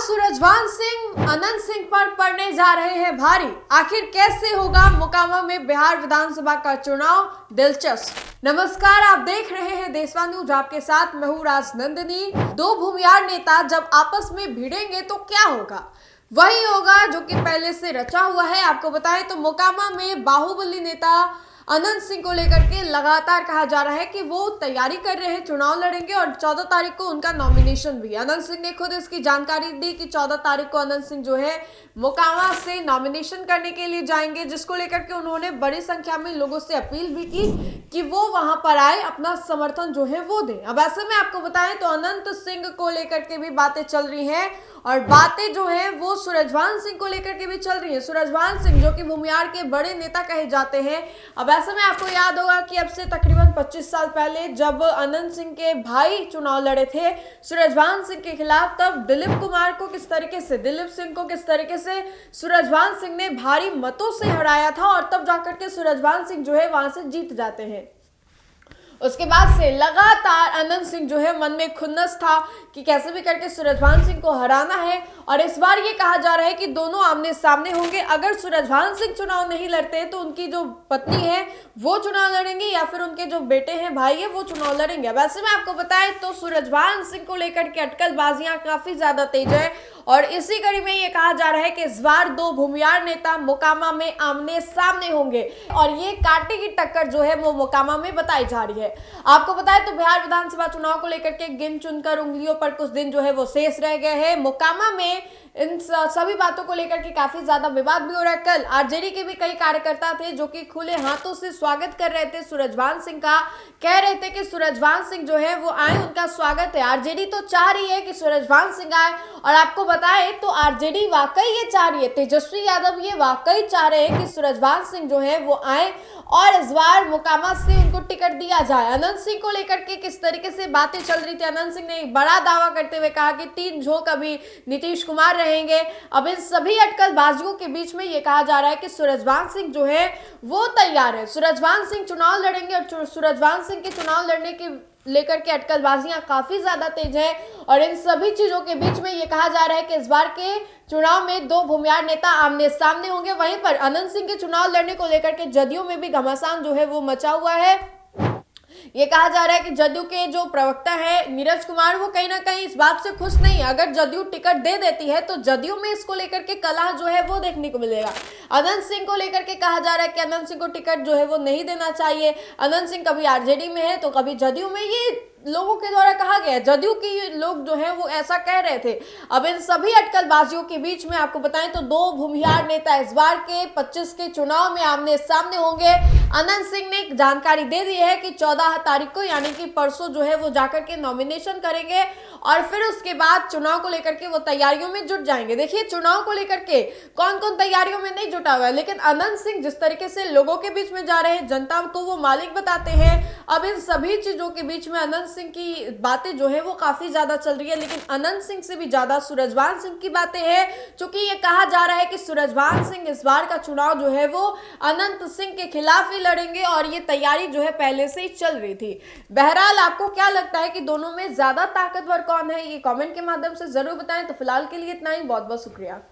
सूरजभान सिंह अनंत सिंह पर पड़ने जा रहे हैं भारी। आखिर कैसे होगा मोकामा में बिहार विधानसभा का चुनाव, दिलचस्प। नमस्कार, आप देख रहे हैं देशवा न्यूज, आपके साथ मैं हूं राजनंदिनी। दो भूमिहार नेता जब आपस में भिड़ेंगे तो क्या होगा? वही होगा जो कि पहले से रचा हुआ है। आपको बताएं तो मोकामा में बाहुबली नेता अनंत सिंह को लेकर के लगातार कहा जा रहा है कि वो तैयारी कर रहे हैं, चुनाव लड़ेंगे और 14 तारीख को उनका नॉमिनेशन भी। अनंत सिंह ने खुद इसकी जानकारी दी कि 14 तारीख को अनंत सिंह जो है मोकामा से नॉमिनेशन करने के लिए जाएंगे, जिसको लेकर के उन्होंने बड़ी संख्या में लोगों से अपील भी की कि वो वहां पर आए, अपना समर्थन जो है वो दें। अब ऐसे में आपको बताएं तो अनंत सिंह को लेकर के भी बातें चल रही हैं और बातें जो है वो सूरजभान सिंह को लेकर के भी चल रही है। सूरजभान सिंह जो कि भूमिहार के बड़े नेता कहे जाते हैं। अब ऐसे में आपको याद होगा कि अब से तकरीबन 25 साल पहले जब अनंत सिंह के भाई चुनाव लड़े थे सूरजभान सिंह के खिलाफ, तब दिलीप सिंह को किस तरीके से सूरजभान सिंह ने भारी मतों से हराया था और तब जाकर के सूरजभान सिंह जो है वहां से जीत जाते हैं। उसके बाद से लगातार अनंत सिंह जो है मन में खुन्नस था कि कैसे भी करके सूरजभान सिंह को हराना है और इस बार ये कहा जा रहा है कि दोनों आमने सामने होंगे। अगर सूरजभान सिंह चुनाव नहीं लड़ते तो उनकी जो पत्नी है वो चुनाव लड़ेंगे या फिर उनके जो बेटे हैं, भाई है, वो चुनाव लड़ेंगे। वैसे में आपको बताएं तो सूरजभान सिंह को लेकर के अटकलबाजियां काफी ज्यादा तेज है और इसी कड़ी में ये कहा जा रहा है कि इस बार दो भूमिहार नेता मोकामा में आमने सामने होंगे और ये कांटे की टक्कर जो है वो मोकामा में बताई जा रही है। आपको बताएं तो बिहार विधानसभा चुनाव को लेकर के गिन चुनकर उंगलियों पर कुछ दिन जो है वो शेष रह गए हैं। मोकामा में इन सभी बातों को लेकर के काफी ज्यादा विवाद भी हो रहा है। कल आरजेडी के भी कई कार्यकर्ता थे जो कि खुले हाथों से स्वागत कर रहे थे सूरजभान सिंह का, कह रहे थे कि सूरजभान सिंह जो है वो आए, उनका स्वागत है। आरजेडी तो चाह रही है कि सूरजभान सिंह आए और आपको बताएं तो आरजेडी वाकई ये चाह रही है, तेजस्वी यादव ये वाकई चाह रहे हैं कि सूरजभान सिंह जो है वो आए और इस बार मोकामा से उनको टिकट दिया जाए। अनंत सिंह को लेकर के किस तरीके से बातें चल रही थी, अनंत सिंह ने एक बड़ा दावा करते हुए कहा कि 3 झोंक अभी नीतीश कुमार रहेंगे। अब इन सभी अटकलबाजियों के बीच में ये कहा जा रहा है कि सूरजभान सिंह जो है वो तैयार है, सूरजभान सिंह चुनाव लड़ेंगे और सूरजभान सिंह के चुनाव लड़ने के लेकर के अटकलबाजियां काफी ज्यादा तेज है और इन सभी चीजों के बीच में ये कहा जा रहा है कि इस बार के चुनाव में दो भूमिहार नेता आमने सामने होंगे। वहीं पर अनंत सिंह के चुनाव लड़ने को लेकर के जदयू में भी घमासान जो है वो मचा हुआ है। ये कहा जा रहा है कि जदयू के जो प्रवक्ता है नीरज कुमार, वो कहीं ना कहीं इस बात से खुश नहीं है। अगर जदयू टिकट दे देती है तो जदयू में इसको लेकर के कलह जो है वो देखने को मिलेगा। अनंत सिंह को लेकर के कहा जा रहा है कि अनंत सिंह को टिकट जो है वो नहीं देना चाहिए। अनंत सिंह कभी आरजेडी में है तो कभी जदयू में, ये लोगों के द्वारा कहा गया, जदयू के लोग जो है वो ऐसा कह रहे थे। अब इन सभी अटकलबाजियों के बीच में आपको बताएं तो दो भूमिहार नेता इस बार के 25 के चुनाव में आमने सामने होंगे। अनंत सिंह ने जानकारी दे दी है कि 14 तारीख को यानी कि परसों जो है वो जाकर के नॉमिनेशन करेंगे और फिर उसके बाद चुनाव को लेकर के वो तैयारियों में जुट जाएंगे। देखिए, चुनाव को लेकर के कौन कौन तैयारियों में नहीं जुटा हुआ है, लेकिन अनंत सिंह जिस तरीके से लोगों के बीच में जा रहे हैं, जनता को वो मालिक बताते हैं। अब इन सभी चीजों के बीच में अनंत सिंह की बातें जो है वो काफी ज्यादा चल रही है, लेकिन अनंत सिंह से भी ज्यादा सूरजभान सिंह की बातें हैं, क्योंकि ये कहा जा रहा है कि सूरजभान सिंह इस बार का चुनाव जो है वो अनंत सिंह के खिलाफ ही लड़ेंगे और ये तैयारी जो है पहले से ही चल रही थी। बहरहाल आपको क्या लगता है कि दोनों में ज्यादा ताकतवर कौन है, ये कमेंट के माध्यम से जरूर बताएं। तो फिलहाल के लिए इतना ही, बहुत बहुत शुक्रिया।